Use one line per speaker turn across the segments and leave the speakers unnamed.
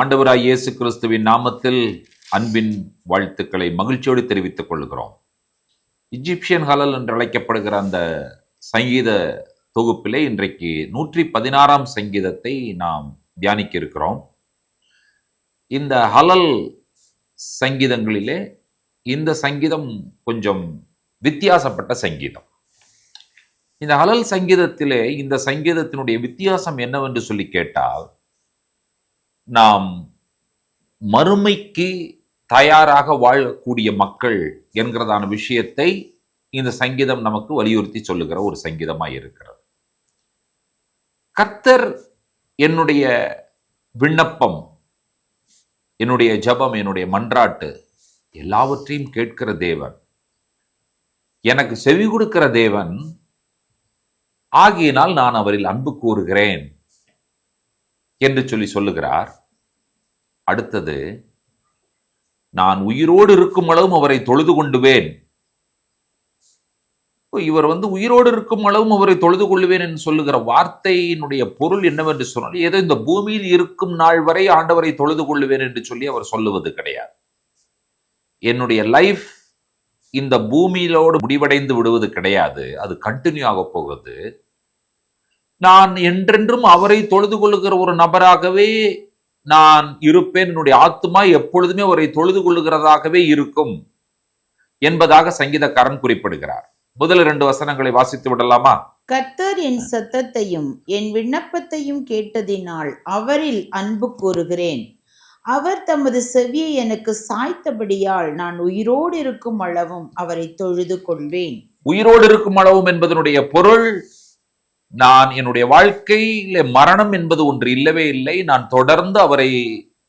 ஆண்டவராய் இயேசு கிறிஸ்துவின் நாமத்தில் அன்பின் வாழ்த்துக்களை மகிழ்ச்சியோடு தெரிவித்துக் கொள்கிறோம். இஜிப்சியன் ஹலல் என்று அழைக்கப்படுகிற அந்த சங்கீத தொகுப்பிலே இன்றைக்கு 116ஆம் சங்கீதத்தை நாம் தியானிக்க இருக்கிறோம். இந்த ஹலல் சங்கீதங்களிலே இந்த சங்கீதம் கொஞ்சம் வித்தியாசப்பட்ட சங்கீதம். இந்த ஹலல் சங்கீதத்திலே இந்த சங்கீதத்தினுடைய வித்தியாசம் என்னவென்று சொல்லி கேட்டால், நாம் மறுமைக்கு தயாராக வாழக்கூடிய மக்கள் என்கிறதான விஷயத்தை இந்த சங்கீதம் நமக்கு வலியுறுத்தி சொல்லுகிற ஒரு சங்கீதமாக இருக்கிறது. கர்த்தர் என்னுடைய விண்ணப்பம், என்னுடைய ஜெபம், என்னுடைய மன்றாட்டு எல்லாவற்றையும் கேட்கிற தேவன், எனக்கு செவி கொடுக்கிற தேவன் ஆகியனால் நான் அவரில் அன்பு கூறுகிறேன் என்று சொல்லுகிறார். அடுத்தது, நான் உயிரோடு இருக்கும் அளவும் அவரை தொழுது கொண்டுவேன். இவர் உயிரோடு இருக்கும் அளவும் அவரை தொழுது கொள்ளுவேன் என்று சொல்லுகிற வார்த்தையினுடைய பொருள் என்னவென்று சொன்னால், ஏதோ இந்த பூமியில் இருக்கும் நாள் வரை ஆண்டவரை தொழுது கொள்ளுவேன் என்று சொல்லி அவர் சொல்லுவது கிடையாது. என்னுடைய லைஃப் இந்த பூமியிலோடு முடிவடைந்து விடுவது கிடையாது, அது கண்டினியூ ஆக போகுது. நான் என்றென்றும் அவரை தொழுது கொள்ளுகிற ஒரு நபராகவே நான் இருப்பேன். என்னுடைய ஆத்துமா எப்பொழுதுமே அவரை தொழுது கொள்ளுகிறதாகவே இருக்கும் என்பதாக சங்கீதக்காரன் குறிப்பிடுகிறார். முதல் 2 வசனங்களை வாசித்து விடலாமா?
கர்த்தர் என் சத்தத்தையும் என் விண்ணப்பத்தையும் கேட்டதினால் அவரில் அன்பு கூறுகிறேன். அவர் தமது செவியை எனக்கு சாய்த்தபடியால் நான் உயிரோடு இருக்கும் அளவும் அவரை தொழுது கொள்வேன்.
உயிரோடு இருக்கும் அளவும் என்பதனுடைய பொருள், நான் என்னுடைய வாழ்க்கையில மரணம் என்பது ஒன்று இல்லவே இல்லை. நான் தொடர்ந்து அவரை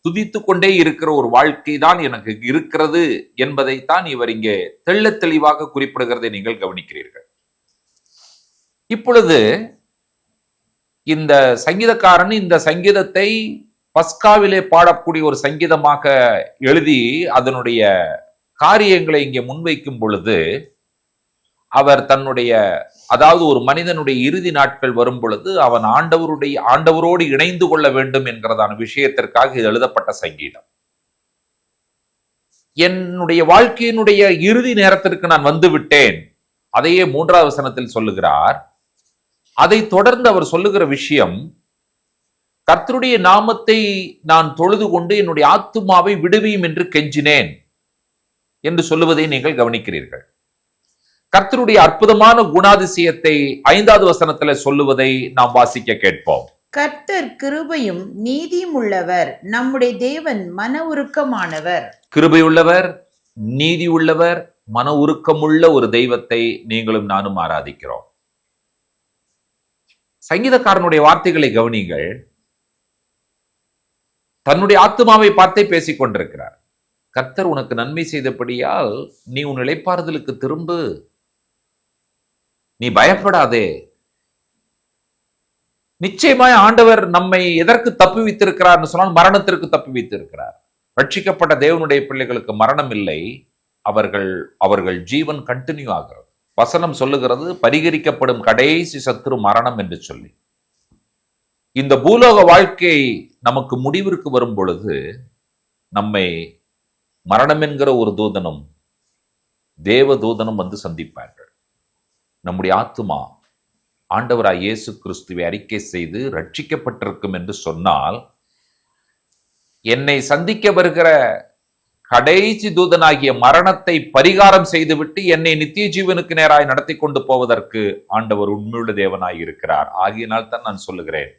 துதித்து கொண்டே இருக்கிற ஒரு வாழ்க்கை தான் எனக்கு இருக்கிறது என்பதைத்தான் இவர் இங்கே தெள்ளத் தெளிவாக குறிப்பிடுகிறதை நீங்கள் கவனிக்கிறீர்கள். இப்பொழுது இந்த சங்கீதக்காரன் இந்த சங்கீதத்தை பஸ்காவிலே பாடக்கூடிய ஒரு சங்கீதமாக எழுதி அதனுடைய காரியங்களை இங்கே முன்வைக்கும் பொழுது, அவர் தன்னுடைய, அதாவது ஒரு மனிதனுடைய இறுதி நாட்கள் வரும் பொழுது அவன் ஆண்டவரோடு இணைந்து கொள்ள வேண்டும் என்கிறதான விஷயத்திற்காக இது எழுதப்பட்ட சங்கீதம். என்னுடைய வாழ்க்கையினுடைய இறுதி நேரத்திற்கு நான் வந்து விட்டேன், அதையே 3வது வசனத்தில் சொல்லுகிறார். அதை தொடர்ந்து அவர் சொல்லுகிற விஷயம், கர்த்தருடைய நாமத்தை நான் தொழுது கொண்டு என்னுடைய ஆத்துமாவை விடுவியும் என்று கெஞ்சினேன் என்று சொல்லுவதை நீங்கள் கவனிக்கிறீர்கள். கர்த்தருடைய அற்புதமான குணாதிசயத்தை 5வது வசனத்துல சொல்லுவதை நாம் வாசிக்க கேட்போம்.
கர்த்தர் கிருபையும் நீதியும் உள்ளவர், நம்முடைய தேவன் மன உருக்கமானவர்.
கிருபை உள்ளவர், நீதி உள்ளவர், மன உருக்கமுள்ள ஒரு தெய்வத்தை நீங்களும் நானும் ஆராதிக்கிறோம். சங்கீதக்காரனுடைய வார்த்தைகளை கவனிங்கள். தன்னுடைய ஆத்துமாவை பார்த்தே பேசிக் கொண்டிருக்கிறார். கர்த்தர் உனக்கு நன்மை செய்தபடியால் நீ உன் இளைப்பாறுதலுக்கு திரும்பு, நீ பயப்படாதே. நிச்சயமாய் ஆண்டவர் நம்மை எதற்கு தப்பி வைத்திருக்கிறார் சொன்னால், மரணத்திற்கு தப்பி வைத்திருக்கிறார். ரட்சிக்கப்பட்ட தேவனுடைய பிள்ளைகளுக்கு மரணம் இல்லை, அவர்கள் ஜீவன் கண்டினியூ ஆகிறது. வசனம் சொல்லுகிறது, பரிகரிக்கப்படும் கடைசி சத்துரு மரணம் என்று சொல்லி. இந்த பூலோக வாழ்க்கை நமக்கு முடிவிற்கு வரும் பொழுது நம்மை மரணம் என்கிற ஒரு தூதனும் தேவ தூதனும் வந்து சந்திப்பார்கள். நம்முடைய ஆத்துமா ஆண்டவராய் இயேசு கிறிஸ்துவை அறிக்கை செய்து ரட்சிக்கப்பட்டிருக்கும் என்று சொன்னால், என்னை சந்திக்க வருகிற கடைசி தூதனாகிய மரணத்தை பரிகாரம் செய்துவிட்டு என்னை நித்திய ஜீவனுக்கு நேராய் நடத்தி கொண்டு போவதற்கு ஆண்டவர் உண்மையுள்ள தேவனாய் இருக்கிறார். ஆகியனால் தான் நான் சொல்லுகிறேன்,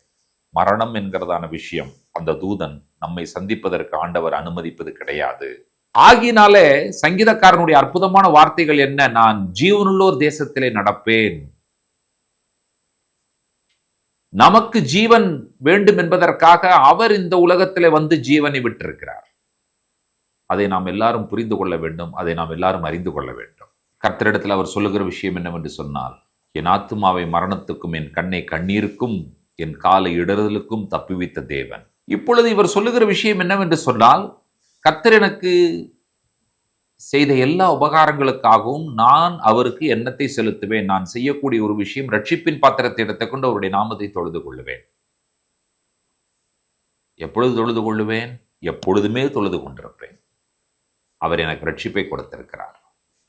மரணம் என்கிறதான விஷயம் அந்த தூதன் நம்மை சந்திப்பதற்கு ஆண்டவர் அனுமதிப்பது கிடையாது. ஆகினாலே சங்கீதக்காரனுடைய அற்புதமான வார்த்தைகள் என்ன? நான் ஜீவனுள்ளோர் தேசத்திலே நடப்பேன். நமக்கு ஜீவன் வேண்டும் என்பதற்காக அவர் இந்த உலகத்திலே வந்து ஜீவனை விட்டிருக்கிறார். அதை நாம் எல்லாரும் புரிந்து கொள்ள வேண்டும், அதை நாம் எல்லாரும் அறிந்து கொள்ள வேண்டும். கர்த்தரிடத்தில் அவர் சொல்லுகிற விஷயம் என்னவென்று சொன்னால், என் ஆத்துமாவை மரணத்துக்கும் என் கண்ணை கண்ணீருக்கும் என் காலை இடறுதலுக்கும் தப்புவித்த தேவன். இப்பொழுது இவர் சொல்லுகிற விஷயம் என்னவென்று சொன்னால், கர்த்தர் எனக்கு செய்த எல்லா உபகாரங்களுக்காகவும் நான் அவருக்கு எண்ணத்தை செலுத்துவேன். நான் செய்யக்கூடிய ஒரு விஷயம், ரட்சிப்பின் பாத்திரத்தை எடுத்துக்கொண்டு அவருடைய நாமத்தை தொழுது கொள்ளுவேன். எப்பொழுது தொழுது கொள்ளுவேன்? எப்பொழுதுமே தொழுது கொண்டிருப்பேன். அவர் எனக்கு ரட்சிப்பை கொடுத்திருக்கிறார்.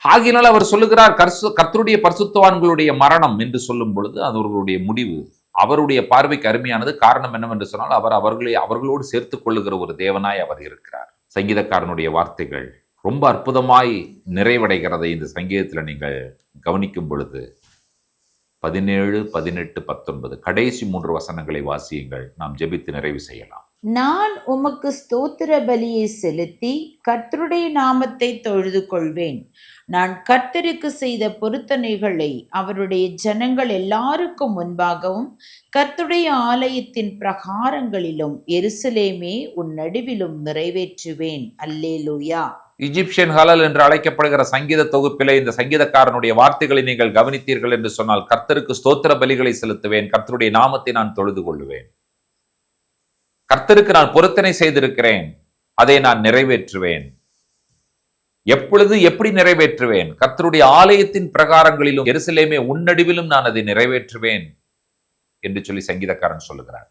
ஆகினால் அவர் சொல்லுகிறார், கர்த்தருடைய பரிசுத்தவான்களுடைய மரணம் என்று சொல்லும் பொழுது அது அவர்களுடைய முடிவு அவருடைய பார்வைக்கு அருமையானது. காரணம் என்னவென்று சொன்னால் அவர் அவர்களோடு சேர்த்துக் கொள்ளுகிற ஒரு தேவனாய் அவர் இருக்கிறார். சங்கீதக்காரனுடைய வார்த்தைகள் ரொம்ப அற்புதமாய் நிறைவடைகிறதை இந்த சங்கீதத்தில் நீங்கள் கவனிக்கும் பொழுது 17, 18, 19 கடைசி 3 வசனங்களை வாசியுங்கள். நாம் ஜெபித்து நிறைவு செய்யலாம்.
நான் உமக்கு ஸ்தோத்திர பலியை செலுத்தி கர்த்தருடைய நாமத்தை தொழுது கொள்வேன். நான் கர்த்தருக்கு செய்த பொருத்தனைகளை அவருடைய ஜனங்கள் எல்லாருக்கும் முன்பாகவும் கர்த்தருடைய ஆலயத்தின் பிரகாரங்களிலும் எருசலேமே உன் நடுவிலும் நிறைவேற்றுவேன். அல்லேலூயா.
இஜிப்சியன் ஹலல் என்று அழைக்கப்படுகிற சங்கீத தொகுப்பிலே இந்த சங்கீதக்காரனுடைய வார்த்தைகளை நீங்கள் கவனித்தீர்கள் என்று சொன்னால், கர்த்தருக்கு ஸ்தோத்திர பலிகளை செலுத்துவேன், கர்த்தருடைய நாமத்தை நான் தொழுது கொள்ளுவேன், கர்த்தருக்கு நான் பொருத்தனை செய்திருக்கிறேன், அதை நான் நிறைவேற்றுவேன். எப்பொழுது எப்படி நிறைவேற்றுவேன்? கர்த்தருடைய ஆலயத்தின் பிரகாரங்களிலும் எருசலேமே உன்னடிவிலும் நான் அதை நிறைவேற்றுவேன் என்று சொல்லி சங்கீதக்காரன் சொல்லுகிறார்.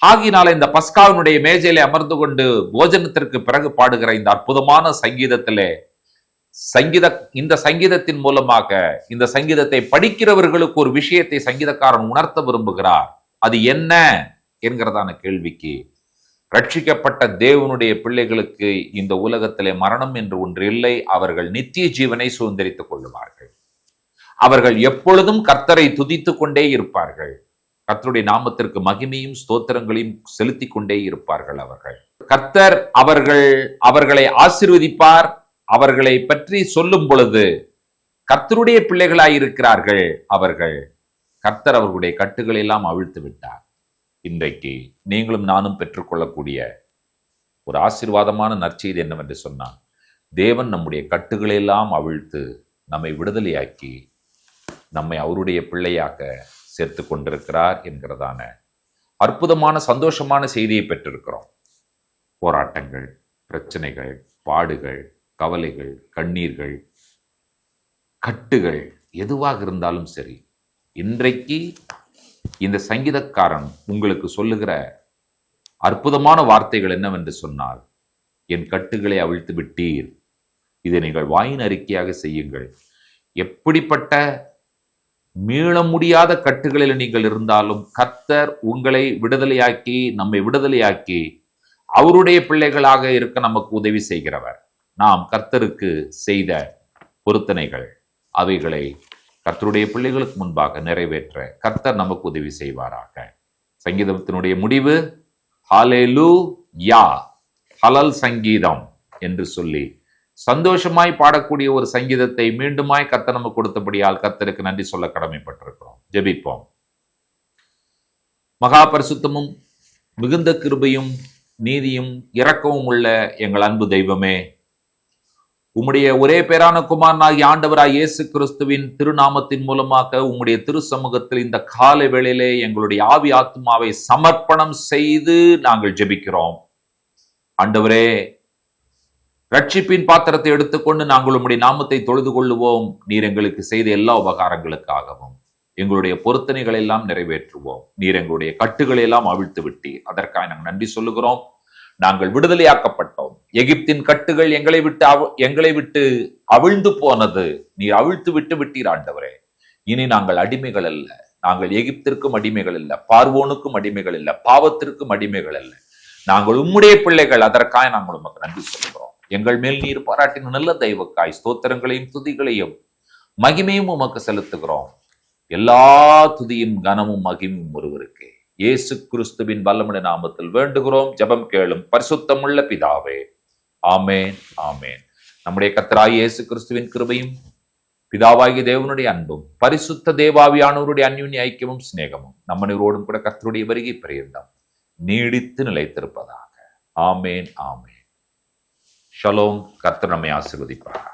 ஆகினால இந்த பஸ்காவினுடைய மேஜையிலே அமர்ந்து கொண்டு போஜனத்திற்கு பிறகு பாடுகிற இந்த அற்புதமான சங்கீதத்திலே இந்த சங்கீதத்தின் மூலமாக இந்த சங்கீதத்தை படிக்கிறவர்களுக்கு ஒரு விஷயத்தை சங்கீதக்காரன் உணர்த்த விரும்புகிறார். அது என்ன என்கிறதான கேள்விக்கு, ரட்சிக்கப்பட்ட தேவனுடைய பிள்ளைகளுக்கு இந்த உலகத்திலே மரணம் என்று ஒன்று இல்லை. அவர்கள் நித்திய ஜீவனை சுதந்திரித்துக் கொள்ளுவார்கள். அவர்கள் எப்பொழுதும் கர்த்தரை துதித்துக் கொண்டே இருப்பார்கள். கர்த்தருடைய நாமத்திற்கு மகிமையும் ஸ்தோத்திரங்களையும் செலுத்தி கொண்டே இருப்பார்கள். கர்த்தர் அவர்களை ஆசீர்வதிப்பார். அவர்களை பற்றி சொல்லும் பொழுது கர்த்தருடைய பிள்ளைகளாய் இருக்கிறார்கள் அவர்கள். கர்த்தர் அவர்களுடைய கட்டுகளை எல்லாம் அவிழ்த்து விட்டார். இன்றைக்கு நீங்களும் நானும் பெற்றுக்கொள்ளக்கூடிய ஒரு ஆசீர்வாதமான நற்செய்தி என்னவென்று சொன்னால், தேவன் நம்முடைய கட்டுகளை எல்லாம் அவிழ்த்து நம்மை விடுதலையாக்கி நம்மை அவருடைய பிள்ளையாக சேர்த்து கொண்டிருக்கிறார் என்கிறதான அற்புதமான சந்தோஷமான செய்தியை பெற்றிருக்கிறோம். போராட்டங்கள், பிரச்சனைகள், பாடுகள், கவலைகள், கண்ணீர்கள், கட்டுகள் எதுவாக இருந்தாலும் சரி, இன்றைக்கு இந்த சங்கீதக்காரன் உங்களுக்கு சொல்லுகிற அற்புதமான வார்த்தைகள் என்னவென்று சொன்னால், என் கட்டுகளை அவிழ்த்து விட்டீர். இதை நீங்கள் வாயின் அறிக்கையாக செய்யுங்கள். எப்படிப்பட்ட மீள முடியாத கட்டுகளில் நீங்கள் இருந்தாலும் கர்த்தர் உங்களை விடுதலையாக்கி நம்மை விடுதலையாக்கி அவருடைய பிள்ளைகளாக இருக்க நமக்கு உதவி செய்கிறவர். நாம் கர்த்தருக்கு செய்த பொருத்தனைகள் அவைகளை கர்த்தருடைய பிள்ளைகளுக்கு முன்பாக நிறைவேற்ற கர்த்தர் நமக்கு உதவி செய்வாராக. சங்கீதத்தினுடைய முடிவு ஹல்லேலூயா, ஹலல் சங்கீதம் என்று சொல்லி சந்தோஷமாய் பாடக்கூடிய ஒரு சங்கீதத்தை மீண்டுமாய் கர்த்தர் நமக்கு கொடுத்தபடியால் கர்த்தருக்கு நன்றி சொல்ல கடமைப்பட்டிருக்கிறோம். ஜெபிப்போம். மகா பரிசுத்தமும் மிகுந்த கிருபையும் நீதியும் இரக்கமும் உள்ள எங்கள் அன்பு தெய்வமே, உம்முடைய ஒரே பேரான குமாரனாகிய ஆண்டவராய் இயேசு கிறிஸ்துவின் திருநாமத்தின் மூலமாக உம்முடைய திரு சமூகத்தில் இந்த காலை வேளையிலே எங்களுடைய ஆவி ஆத்மாவை சமர்ப்பணம் செய்து நாங்கள் ஜெபிக்கிறோம். ஆண்டவரே, ரட்சிப்பின் பாத்திரத்தை எடுத்துக்கொண்டு நாங்கள் உம்முடைய நாமத்தை தொழுது கொள்ளுவோம். நீர் எங்களுக்கு செய்த எல்லா உபகாரங்களுக்காகவும் எங்களுடைய பொருத்தனைகளை எல்லாம் நிறைவேற்றுவோம். நீர் எங்களுடைய கட்டுகளை எல்லாம் அவிழ்த்து விட்டீர். அதற்காக நாங்கள் நன்றி சொல்லுகிறோம். நாங்கள் விடுதலையாக்கப்பட்டோம். எகிப்தின் கட்டுகள் எங்களை விட்டு அவிழ்ந்து போனது. நீர் அவிழ்த்து விட்டு விட்டீர் ஆண்டவரே. இனி நாங்கள் அடிமைகள் அல்ல. நாங்கள் எகிப்திற்கும் அடிமைகள் அல்ல, பார்வோனுக்கும் அடிமைகள் அல்ல, பாவத்திற்கும் அடிமைகள் அல்ல. நாங்கள் உம்முடைய பிள்ளைகள். அதற்காக நாங்கள் உமக்கு நன்றி சொல்கிறோம். எங்கள் மேல் நீர் பாராட்டின நல்ல தெய்வக்காய் ஸ்தோத்திரங்களையும் துதிகளையும் மகிமையும் உமக்கு செலுத்துகிறோம். எல்லா துதியும் கனமும் மகிமையும் ஒருவருக்கு இயேசு கிறிஸ்துவின் வல்லமுடைய நாமத்தில் வேண்டுகிறோம். ஜெபம் கேளும் பரிசுத்தமுள்ள பிதாவே, ஆமேன், ஆமேன். நம்முடைய கர்த்தராகிய இயேசு கிறிஸ்துவின் கிருபையும் பிதாவாகிய தேவனுடைய அன்பும் பரிசுத்த தேவாவியானவருடைய அந்யோன்ய ஐக்கியமும் சிநேகமும் நம்மனோடும் கூட கர்த்தருடைய வருகை பரியந்தம் நீடித்து நிலைத்திருப்பதாக. ஆமேன், ஆமேன். ஷலோம். கர்த்தர் நம்மை ஆசீர்வதிப்பார்.